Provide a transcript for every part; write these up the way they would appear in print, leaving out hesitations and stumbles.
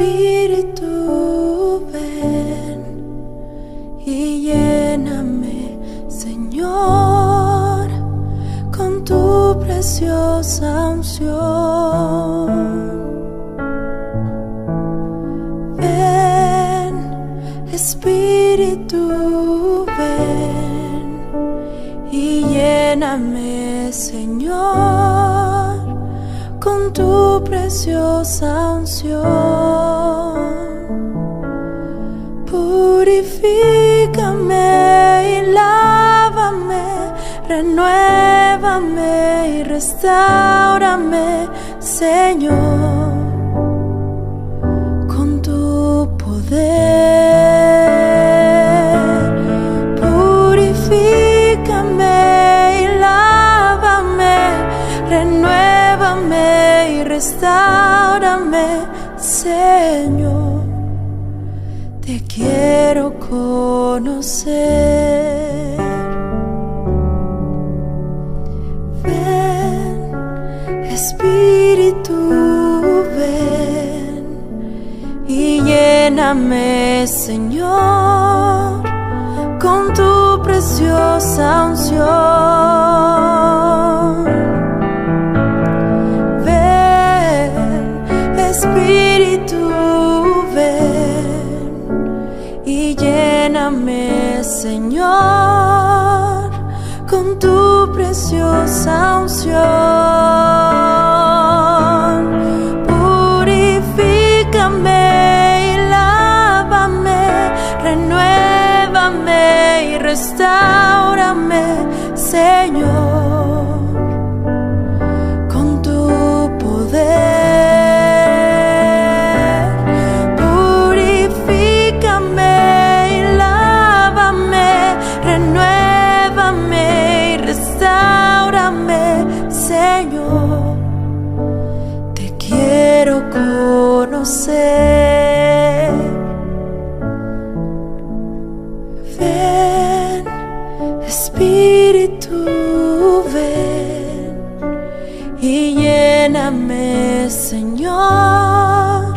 Espíritu, ven y lléname, Señor, con tu preciosa unción. Ven, Espíritu, ven y lléname, Señor, con tu preciosa unción. Purifícame y lávame, renuévame y restáurame, Señor, con tu poder. Purifícame y lávame, renuévame y restáurame, Señor. Te quiero conocer. Ven, Espíritu, ven y lléname, Señor, con tu preciosa unción. Ven, Espíritu, ven y lléname, Señor, con tu preciosa unción. Purifícame y lávame, renuévame y restáurame, Señor, con tu poder. Purifícame y lávame, renuévame y restáurame, Señor. Te quiero conocer. Ven, Espíritu, ven y lléname, Señor,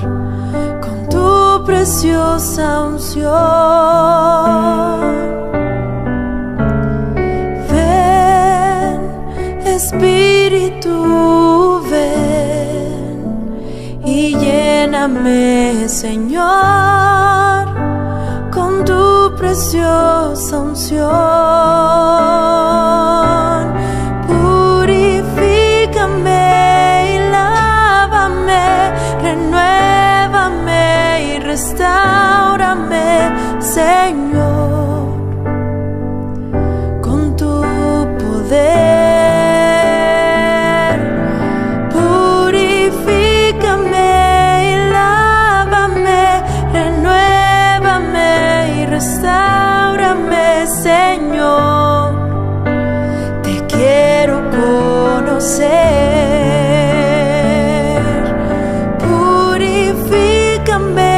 con tu preciosa unción. Ven, Espíritu, ven y lléname, Señor, con tu preciosa unción. Purifícame y lávame, renuévame y restáurame, Señor, con tu poder. Purifícame y lávame, renuévame y restáurame, Señor. Te quiero conocer. Purifícame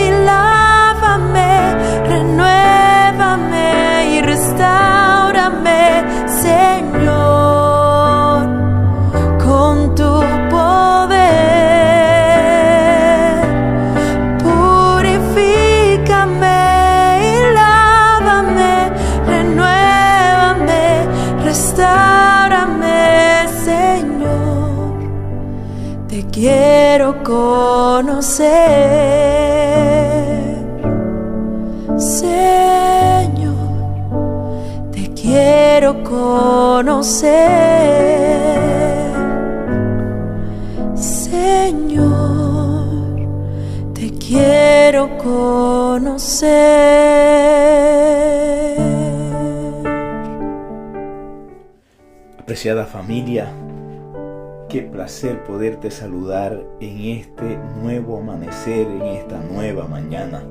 y lávame, renuévame y restáurame, Señor, con tu poder. Purifícame y lávame, renuévame, restáurame, Señor. Te quiero conocer, Señor. Te quiero conocer, Señor. Te quiero conocer. Apreciada familia, qué placer poderte saludar en este nuevo amanecer, en esta nueva mañana.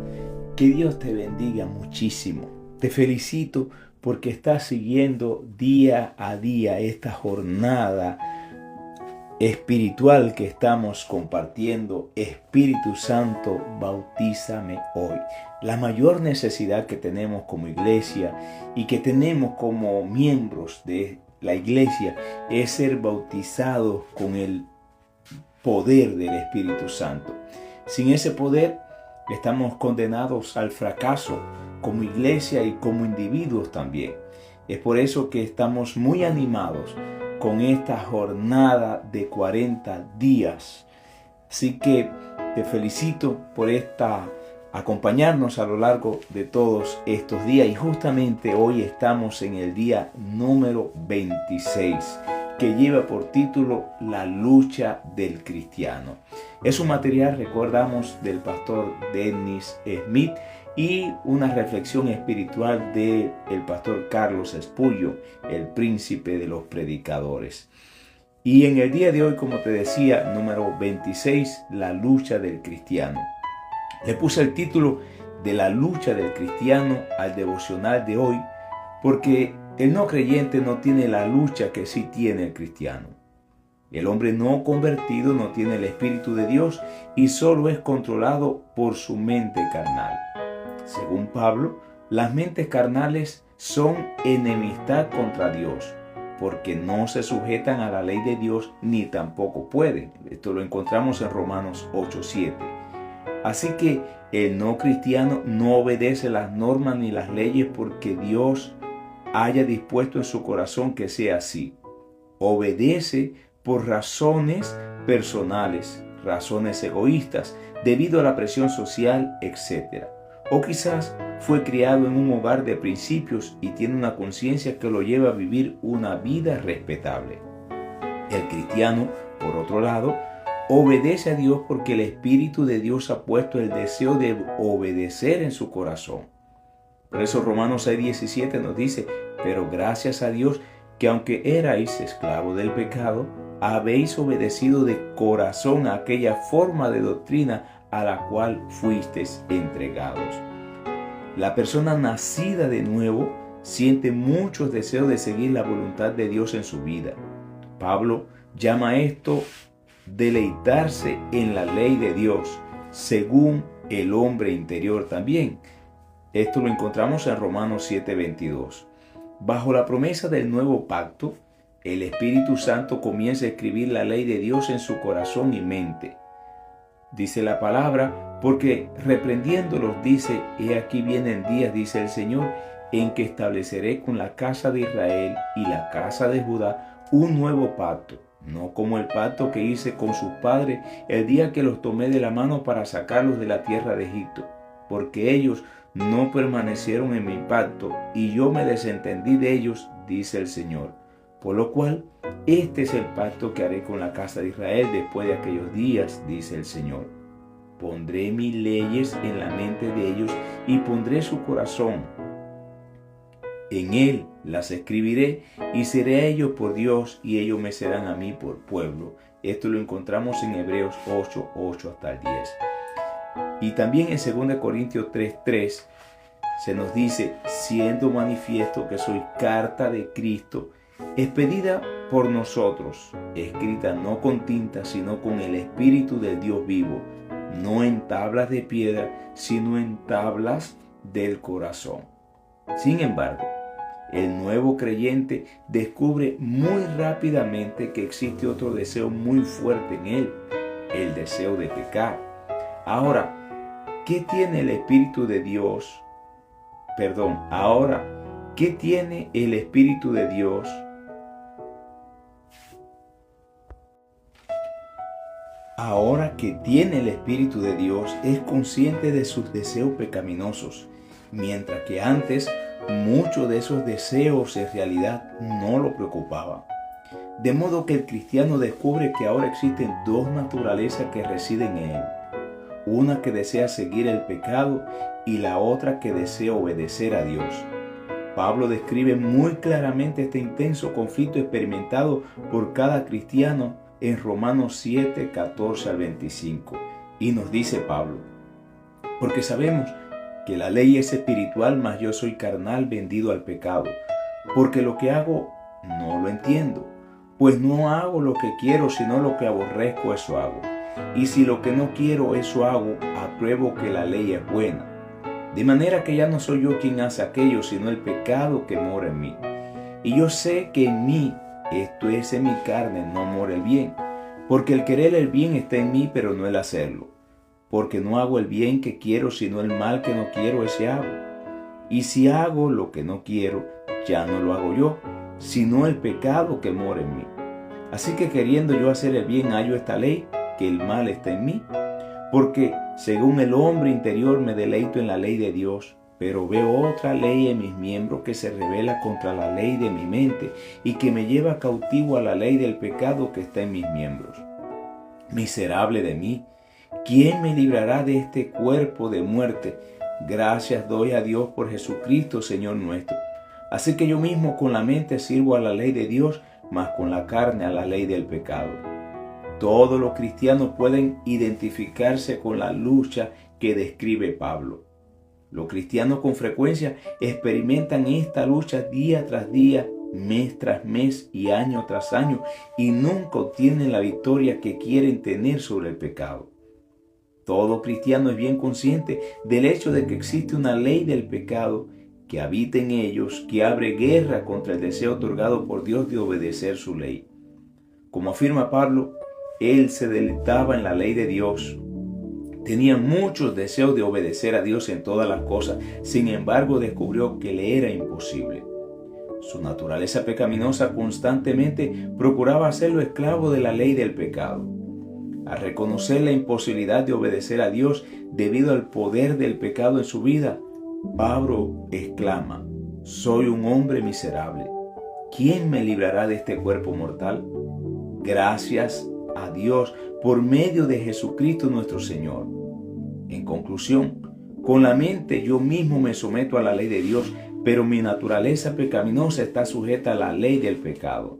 Que Dios te bendiga muchísimo. Te felicito porque estás siguiendo día a día esta jornada espiritual que estamos compartiendo. Espíritu Santo, bautízame hoy. La mayor necesidad que tenemos como iglesia y que tenemos como miembros de la iglesia es ser bautizados con el poder del Espíritu Santo. Sin ese poder, estamos condenados al fracaso como iglesia y como individuos también. Es por eso que estamos muy animados con esta jornada de 40 días. Así que te felicito por acompañarnos a lo largo de todos estos días, y justamente hoy estamos en el día número 26, que lleva por título La lucha del cristiano. Es un material, recordamos, del pastor Dennis Smith y una reflexión espiritual del pastor Carlos Spurgeon, el príncipe de los predicadores. Y en el día de hoy, como te decía, número 26, la lucha del cristiano. Le puse el título de la lucha del cristiano al devocional de hoy, porque el no creyente no tiene la lucha que sí tiene el cristiano. El hombre no convertido no tiene el Espíritu de Dios y solo es controlado por su mente carnal. Según Pablo, las mentes carnales son enemistad contra Dios, porque no se sujetan a la ley de Dios ni tampoco pueden. Esto lo encontramos en Romanos 8:7. Así que el no cristiano no obedece las normas ni las leyes porque Dios haya dispuesto en su corazón que sea así. Obedece por razones personales, razones egoístas, debido a la presión social, etc. O quizás fue criado en un hogar de principios y tiene una conciencia que lo lleva a vivir una vida respetable. El cristiano, por otro lado, obedece a Dios porque el Espíritu de Dios ha puesto el deseo de obedecer en su corazón. Por eso Romanos 6:17 nos dice: pero gracias a Dios que aunque erais esclavos del pecado, habéis obedecido de corazón a aquella forma de doctrina a la cual fuisteis entregados. La persona nacida de nuevo siente muchos deseos de seguir la voluntad de Dios en su vida. Pablo llama esto deleitarse en la ley de Dios, según el hombre interior también. Esto lo encontramos en Romanos 7:22. Bajo la promesa del nuevo pacto, el Espíritu Santo comienza a escribir la ley de Dios en su corazón y mente. Dice la palabra, porque reprendiéndolos dice: he aquí vienen días, dice el Señor, en que estableceré con la casa de Israel y la casa de Judá un nuevo pacto, no como el pacto que hice con sus padres el día que los tomé de la mano para sacarlos de la tierra de Egipto, porque ellos no permanecieron en mi pacto y yo me desentendí de ellos, dice el Señor. Por lo cual, este es el pacto que haré con la casa de Israel después de aquellos días, dice el Señor. Pondré mis leyes en la mente de ellos y pondré su corazón. En él las escribiré y seré a ellos por Dios y ellos me serán a mí por pueblo. Esto lo encontramos en Hebreos 8:8 hasta el 10. Y también en 2 Corintios 3:3 se nos dice: siendo manifiesto que soy carta de Cristo, expedida por nosotros, escrita no con tinta, sino con el Espíritu del Dios vivo, no en tablas de piedra, sino en tablas del corazón. Sin embargo, el nuevo creyente descubre muy rápidamente que existe otro deseo muy fuerte en él, el deseo de pecar. Ahora, ¿qué tiene el Espíritu de Dios? ¿Qué tiene el Espíritu de Dios? Ahora que tiene el Espíritu de Dios, es consciente de sus deseos pecaminosos, mientras que antes muchos de esos deseos en realidad no lo preocupaban. De modo que el cristiano descubre que ahora existen dos naturalezas que residen en él. Una que desea seguir el pecado y la otra que desea obedecer a Dios. Pablo describe muy claramente este intenso conflicto experimentado por cada cristiano en Romanos 7:14 al 25. Y nos dice Pablo: porque sabemos que la ley es espiritual, mas yo soy carnal, vendido al pecado. Porque lo que hago no lo entiendo, pues no hago lo que quiero, sino lo que aborrezco, eso hago. Y si lo que no quiero, eso hago, apruebo que la ley es buena. De manera que ya no soy yo quien hace aquello, sino el pecado que mora en mí. Y yo sé que en mí, esto es en mi carne, no mora el bien. Porque el querer el bien está en mí, pero no el hacerlo. porque no hago el bien que quiero, sino el mal que no quiero, ese hago. Y si hago lo que no quiero, ya no lo hago yo, sino el pecado que mora en mí. Así que queriendo yo hacer el bien, hallo esta ley, que el mal está en mí. Porque según el hombre interior me deleito en la ley de Dios, pero veo otra ley en mis miembros que se rebela contra la ley de mi mente y que me lleva cautivo a la ley del pecado que está en mis miembros. Miserable de mí, ¿quién me librará de este cuerpo de muerte? Gracias doy a Dios por Jesucristo, Señor nuestro. Así que yo mismo con la mente sirvo a la ley de Dios, mas con la carne a la ley del pecado. Todos los cristianos pueden identificarse con la lucha que describe Pablo. Los cristianos con frecuencia experimentan esta lucha día tras día, mes tras mes y año tras año, y nunca obtienen la victoria que quieren tener sobre el pecado. Todo cristiano es bien consciente del hecho de que existe una ley del pecado que habita en ellos, que abre guerra contra el deseo otorgado por Dios de obedecer su ley. Como afirma Pablo, él se deleitaba en la ley de Dios. Tenía muchos deseos de obedecer a Dios en todas las cosas. Sin embargo, descubrió que le era imposible. Su naturaleza pecaminosa constantemente procuraba hacerlo esclavo de la ley del pecado. Al reconocer la imposibilidad de obedecer a Dios debido al poder del pecado en su vida, Pablo exclama: «Soy un hombre miserable. ¿Quién me librará de este cuerpo mortal? Gracias a Dios por medio de Jesucristo nuestro Señor». En conclusión, con la mente yo mismo me someto a la ley de Dios, pero mi naturaleza pecaminosa está sujeta a la ley del pecado.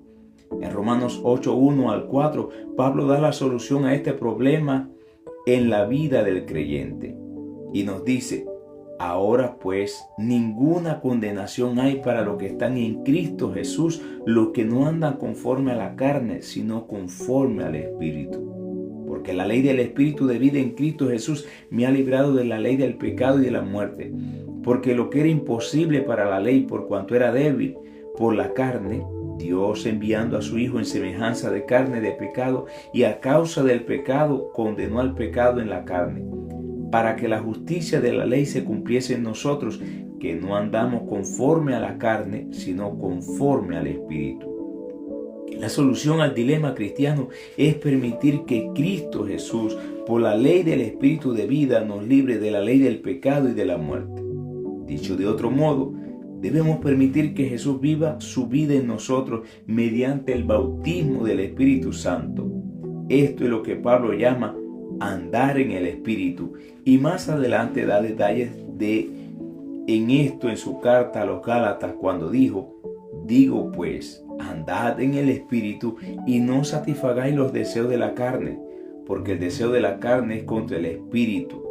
En Romanos 8:1 al 4, Pablo da la solución a este problema en la vida del creyente y nos dice: «Ahora pues, ninguna condenación hay para los que están en Cristo Jesús, los que no andan conforme a la carne, sino conforme al Espíritu. Porque la ley del Espíritu de vida en Cristo Jesús me ha librado de la ley del pecado y de la muerte. Porque lo que era imposible para la ley, por cuanto era débil por la carne, Dios enviando a su Hijo en semejanza de carne de pecado, y a causa del pecado condenó al pecado en la carne, para que la justicia de la ley se cumpliese en nosotros, que no andamos conforme a la carne, sino conforme al Espíritu». La solución al dilema cristiano es permitir que Cristo Jesús, por la ley del Espíritu de vida, nos libre de la ley del pecado y de la muerte. Dicho de otro modo, debemos permitir que Jesús viva su vida en nosotros mediante el bautismo del Espíritu Santo. Esto es lo que Pablo llama andar en el Espíritu, y más adelante da detalles en esto en su carta a los Gálatas, cuando dijo: «Digo pues, andad en el Espíritu y no satisfagáis los deseos de la carne, porque el deseo de la carne es contra el Espíritu,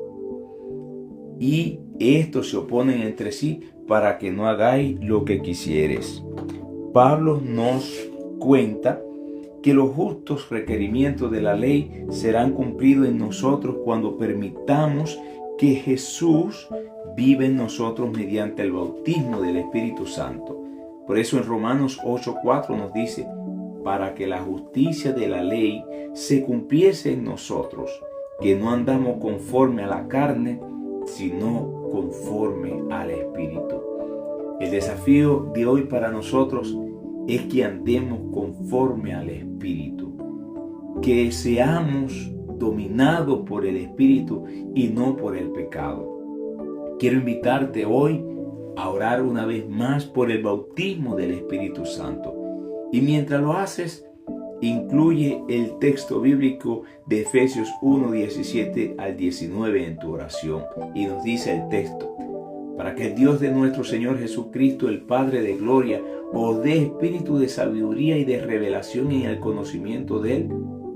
y estos se oponen entre sí para que no hagáis lo que quisieres». Pablo nos cuenta que los justos requerimientos de la ley serán cumplidos en nosotros cuando permitamos que Jesús vive en nosotros mediante el bautismo del Espíritu Santo. Por eso en Romanos 8:4 nos dice: «Para que la justicia de la ley se cumpliese en nosotros, que no andamos conforme a la carne, sino conforme al Espíritu». El desafío de hoy para nosotros es que andemos conforme al Espíritu, que seamos dominados por el Espíritu y no por el pecado. Quiero invitarte hoy a orar una vez más por el bautismo del Espíritu Santo. Y mientras lo haces, incluye el texto bíblico de Efesios 1:17 al 19 en tu oración. Y nos dice el texto: «Para que el Dios de nuestro Señor Jesucristo, el Padre de gloria, os dé espíritu de sabiduría y de revelación en el conocimiento de Él,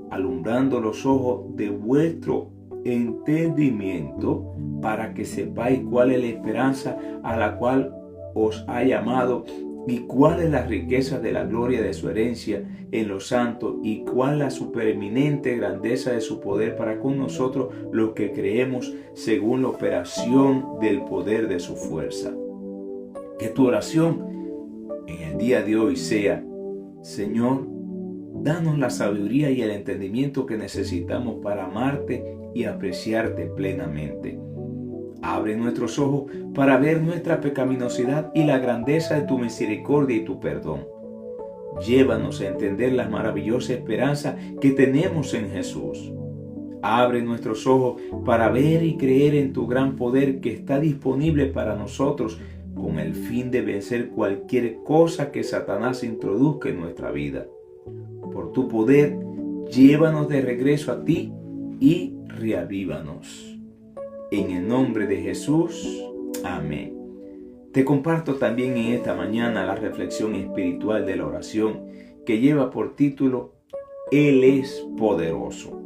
alumbrando los ojos de vuestro entendimiento, para que sepáis cuál es la esperanza a la cual os ha llamado, y cuál es la riqueza de la gloria de su herencia en los santos, y cuál la supereminente grandeza de su poder para con nosotros los que creemos, según la operación del poder de su fuerza». Que tu oración en el día de hoy sea: «Señor, Danos la sabiduría y el entendimiento que necesitamos para amarte y apreciarte plenamente. Abre nuestros ojos para ver nuestra pecaminosidad y la grandeza de tu misericordia y tu perdón. Llévanos a entender la maravillosa esperanza que tenemos en Jesús. Abre nuestros ojos para ver y creer en tu gran poder que está disponible para nosotros con el fin de vencer cualquier cosa que Satanás introduzca en nuestra vida. Por tu poder, llévanos de regreso a ti y reavívanos. En el nombre de Jesús, amén. Te comparto también en esta mañana la reflexión espiritual de la oración que lleva por título Él es poderoso.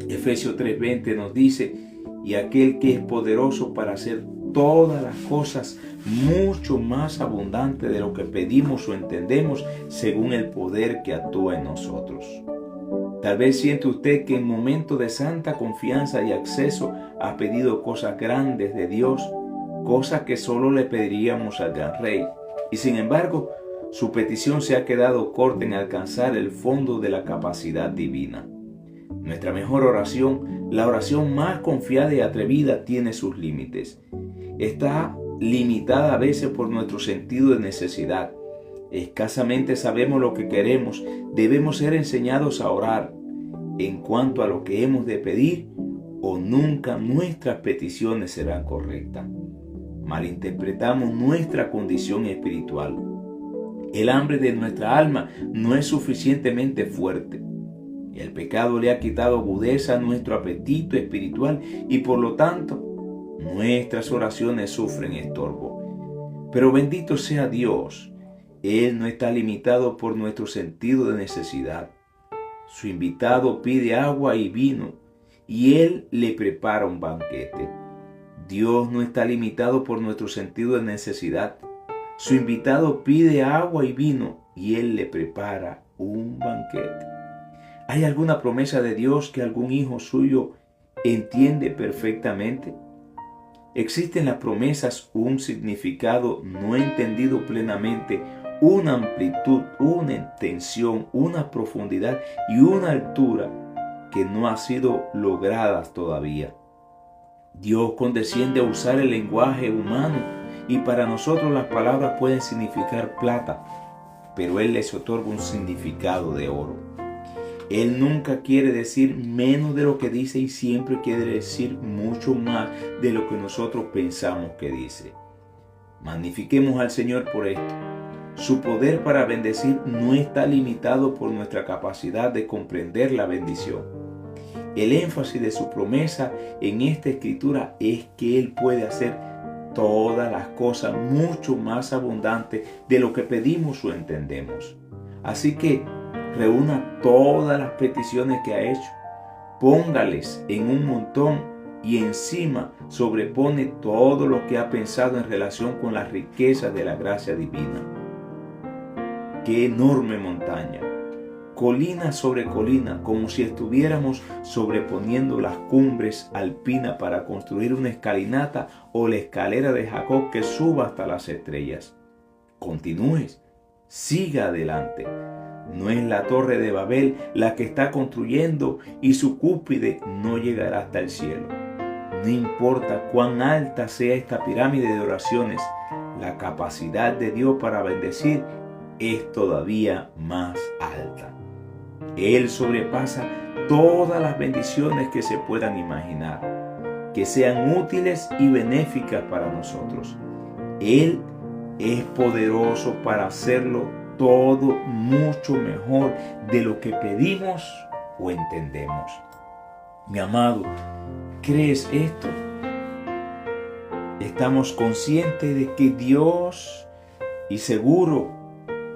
Efesios 3:20 nos dice, y aquel que es poderoso para hacer todas las cosas mucho más abundante de lo que pedimos o entendemos según el poder que actúa en nosotros. Tal vez siente usted que en momentos de santa confianza y acceso ha pedido cosas grandes de Dios, cosas que solo le pediríamos al gran Rey. Y sin embargo, su petición se ha quedado corta en alcanzar el fondo de la capacidad divina. Nuestra mejor oración, la oración más confiada y atrevida, tiene sus límites. Está limitada a veces por nuestro sentido de necesidad. Escasamente sabemos lo que queremos. Debemos ser enseñados a orar en cuanto a lo que hemos de pedir, o nunca nuestras peticiones serán correctas. Malinterpretamos nuestra condición espiritual. El hambre de nuestra alma no es suficientemente fuerte. El pecado le ha quitado agudeza a nuestro apetito espiritual y por lo tanto nuestras oraciones sufren estorbo. Pero bendito sea Dios, Él no está limitado por nuestro sentido de necesidad. Su invitado pide agua y vino y Él le prepara un banquete. Dios no está limitado por nuestro sentido de necesidad. Su invitado pide agua y vino y Él le prepara un banquete. ¿Hay alguna promesa de Dios que algún hijo suyo entiende perfectamente? ¿Existen las promesas un significado no entendido plenamente, una amplitud, una intención, una profundidad y una altura que no ha sido logradas todavía? Dios condesciende a usar el lenguaje humano y para nosotros las palabras pueden significar plata, pero Él les otorga un significado de oro. Él nunca quiere decir menos de lo que dice y siempre quiere decir mucho más de lo que nosotros pensamos que dice. Magnifiquemos al Señor por esto. Su poder para bendecir no está limitado por nuestra capacidad de comprender la bendición. El énfasis de su promesa en esta escritura es que Él puede hacer todas las cosas mucho más abundantes de lo que pedimos o entendemos. Así que reúna todas las peticiones que ha hecho, póngales en un montón y encima sobrepone todo lo que ha pensado en relación con las riquezas de la gracia divina. ¡Qué enorme montaña! Colina sobre colina, como si estuviéramos sobreponiendo las cumbres alpinas para construir una escalinata o la escalera de Jacob que suba hasta las estrellas. Continúes, siga adelante. No es la torre de Babel la que está construyendo y su cúspide no llegará hasta el cielo. No importa cuán alta sea esta pirámide de oraciones, la capacidad de Dios para bendecir es todavía más alta. Él sobrepasa todas las bendiciones que se puedan imaginar, que sean útiles y benéficas para nosotros. Él es poderoso para hacerlo todo mucho mejor de lo que pedimos o entendemos. Mi amado, ¿crees esto? Estamos conscientes de que Dios, y seguro,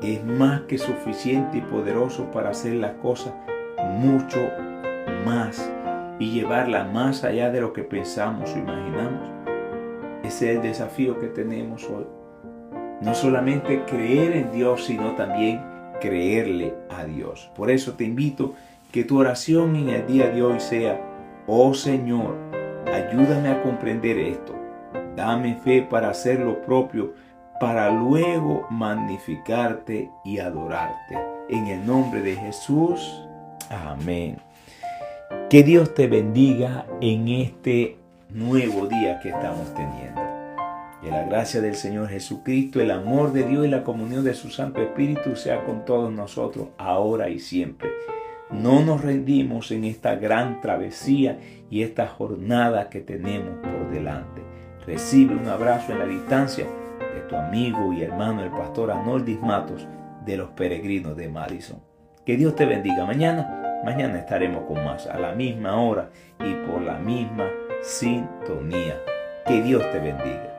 es más que suficiente y poderoso para hacer las cosas mucho más y llevarlas más allá de lo que pensamos o imaginamos. Ese es el desafío que tenemos hoy. No solamente creer en Dios, sino también creerle a Dios. Por eso te invito que tu oración en el día de hoy sea: oh Señor, ayúdame a comprender esto. Dame fe para hacer lo propio para luego magnificarte y adorarte. En el nombre de Jesús, amén. Que Dios te bendiga en este nuevo día que estamos teniendo. Que la gracia del Señor Jesucristo, el amor de Dios y la comunión de su Santo Espíritu sea con todos nosotros, ahora y siempre. No nos rendimos en esta gran travesía y esta jornada que tenemos por delante. Recibe un abrazo en la distancia de tu amigo y hermano, el pastor Arnoldis Matos, de los Peregrinos de Madison. Que Dios te bendiga. Mañana estaremos con más, a la misma hora y por la misma sintonía. Que Dios te bendiga.